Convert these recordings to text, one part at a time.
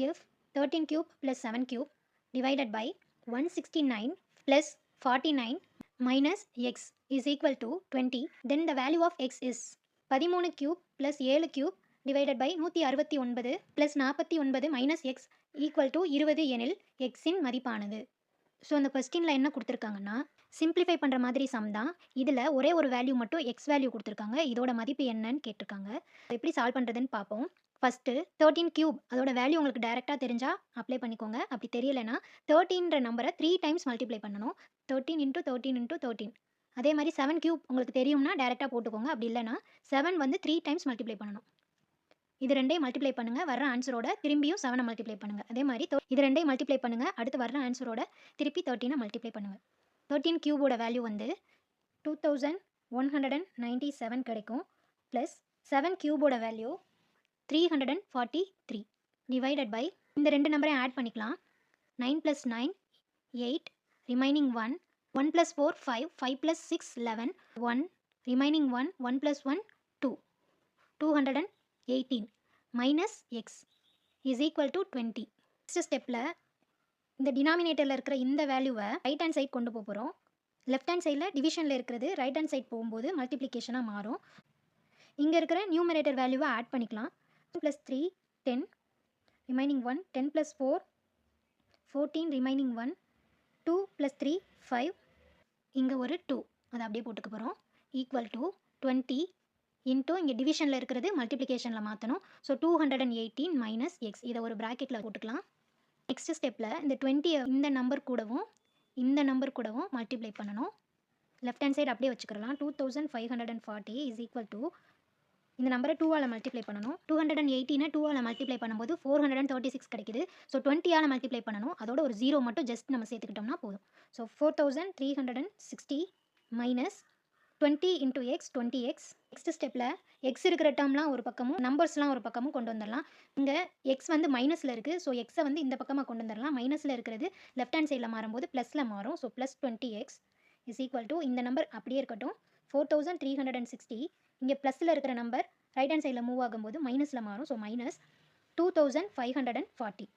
if 13 cube plus 7 cube divided by 169 plus 49 minus x is equal to 20, then the value of x is 13 cube plus 7 cube divided by 169 plus 49 minus x equal to 20 எனில் x இன் மதிப்பானது. So அந்த கொஸ்டினில் என்ன கொடுத்துருக்காங்கன்னா, simplify பண்ணுற மாதிரி some தான். இதில் ஒரே ஒரு வேல்யூ மட்டும் எக்ஸ் வேல்யூ கொடுத்துருக்காங்க. இதோட மதிப்பு என்னன்னு கேட்டிருக்காங்க. எப்படி சால்வ் பண்ணுறதுன்னு பார்ப்போம். ஃபஸ்ட்டு 13 கியூப் அதோட வேல்யூ உங்களுக்கு டேரெக்டாக தெரிஞ்சால் அப்ளை பண்ணிக்கோங்க. அப்படி தெரியலைன்னா 13ன்ற நம்பரை 3 டைம்ஸ் மல்டிப்ளை பண்ணணும். 13 இன்ட்டு 13 இன்ட்டு 13. அதே மாதிரி 7 கியூப் உங்களுக்கு தெரியும்னா டேரெக்டாக போட்டுக்கோங்க. அப்படி இல்லைனா 7 வந்து 3 டைம்ஸ் மல்டிப்ளை பண்ணணும். இது ரெண்டையும் மல்டிப்ளை பண்ணுங்கள், வர ஆன்சரோட திரும்பியும் 7 மல்டிப்ளை பண்ணுங்கள். அதே மாதிரி இது ரெண்டையும் மல்டிப்ளை பண்ணுங்கள், அடுத்து வர ஆன்சரோட திருப்பி 13 மல்டிப்ளை பண்ணுங்கள். 13 கியூபோட வேல்யூ வந்து 2197 கிடைக்கும். ப்ளஸ் 7 கியூபோட வேல்யூ 343 டிவைடட் பை இந்த ரெண்டு நம்பரையும் ஆட் பண்ணிக்கலாம். 9 + 9 8 remaining 1 1 + 4 5 5 + 6 11 1 remaining 1 1 + 1 2 218 minus X is equal to 20. Next ஸ்டெப்பில் இந்த டினாமினேட்டரில் இருக்கிற இந்த வேல்யூவை ரைட் ஹேண்ட் சைட் கொண்டு போகிறோம். லெஃப்ட் ஹேண்ட் சைடில் டிவிஷனில் இருக்கிறது ரைட் ஹேண்ட் சைட் போகும்போது மல்டிப்ளிகேஷனாக மாறும். இங்கே இருக்கிற நியூமரேட்டர் வேல்யூவை ஆட் பண்ணிக்கலாம். 1 + 3 10 ரிமைனிங் 1 10 + 4 14 ரிமைனிங் 1 2 + 3 5 இங்கே ஒரு 2 அதை அப்படியே போட்டுக்க போகிறோம். ஈக்குவல் டு 20 இன்ட்டு இங்கே டிவிஷனில் இருக்கிறது மல்டிப்ளிகேஷனில் மாற்றணும். ஸோ 218 மைனஸ் எக்ஸ் இதை ஒரு ப்ராக்கெட்டில் போட்டுக்கலாம். நெக்ஸ்ட் ஸ்டெப்பில் இந்த 20 இந்த நம்பர் கூடவும் மல்டிப்ளை பண்ணணும். லெஃப்ட் ஹேண்ட் சைடு அப்படியே வச்சுக்கலாம். 2540 இஸ் ஈக்குவல் டு இந்த நம்பரை 2ஆல் மல்டிப்ளை பண்ணணும். 218 2ஆல் மல்டிப்ளை பண்ணும்போது 436 கிடைக்குது. ஸோ 20ஆல் மல்டிப்ளை பண்ணணும். அதோட ஒரு 0 மட்டும் ஜஸ்ட் நம்ம சேர்த்துக்கிட்டோம்னா போதும். So 4360 minus 20 into X 20x. Next ஸ்டெப்பில் எக்ஸ் இருக்கிற டேர்ம்லாம் ஒரு பக்கமும் நம்பர்ஸ்லாம் ஒரு பக்கமும் கொண்டு வந்துடலாம். இங்கே எக்ஸ் வந்து மைனஸில் இருக்குது. ஸோ எக்ஸை வந்து இந்த பக்கமாக கொண்டு வந்துடலாம். மைனஸில் இருக்கிறது லெஃப்ட் ஹேண்ட் சைடில் மாறும்போது ப்ளஸில் மாறும். So plus 20x is equal to இந்த நம்பர் அப்படியே இருக்கட்டும். 4360 இங்கே ப்ளஸில் இருக்கிற நம்பர் ரைட் ஹேண்ட் சைடில் மூவ் ஆகும்போது மைனஸில் மாறும். So minus 2540.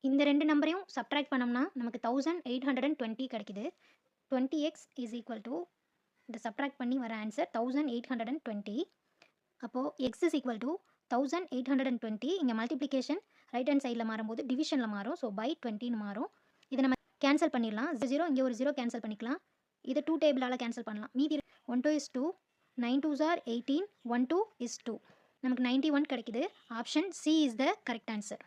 இந்த ரெண்டு நம்பரையும் சப்ட்ராக்ட் பண்ணோம்னா நமக்கு 1820 கிடைக்குது. 20x இஸ் ஈக்குவல் டு இதை சப்ட்ராக்ட் பண்ணி வர ஆன்சர் 1820. அப்போது எக்ஸ் இஸ் ஈக்குவல் டு 1820. இங்கே மல்டிப்ளிகேஷன் ரைட் ஹேண்ட் சைடில் மாறும்போது டிவிஷனில் மாறும். ஸோ பை 20ன்னு மாறும். இதை நம்ம கேன்சல் பண்ணிடலாம். 0 இங்கே ஒரு 0 கேன்சல் பண்ணிக்கலாம். இதை 2 டேபிளால் கேன்சல் பண்ணலாம். மீதி 1 2 is 2 9 2s are 18 1 2 is 2 நமக்கு 91 கிடைக்குது. Option C is the correct answer.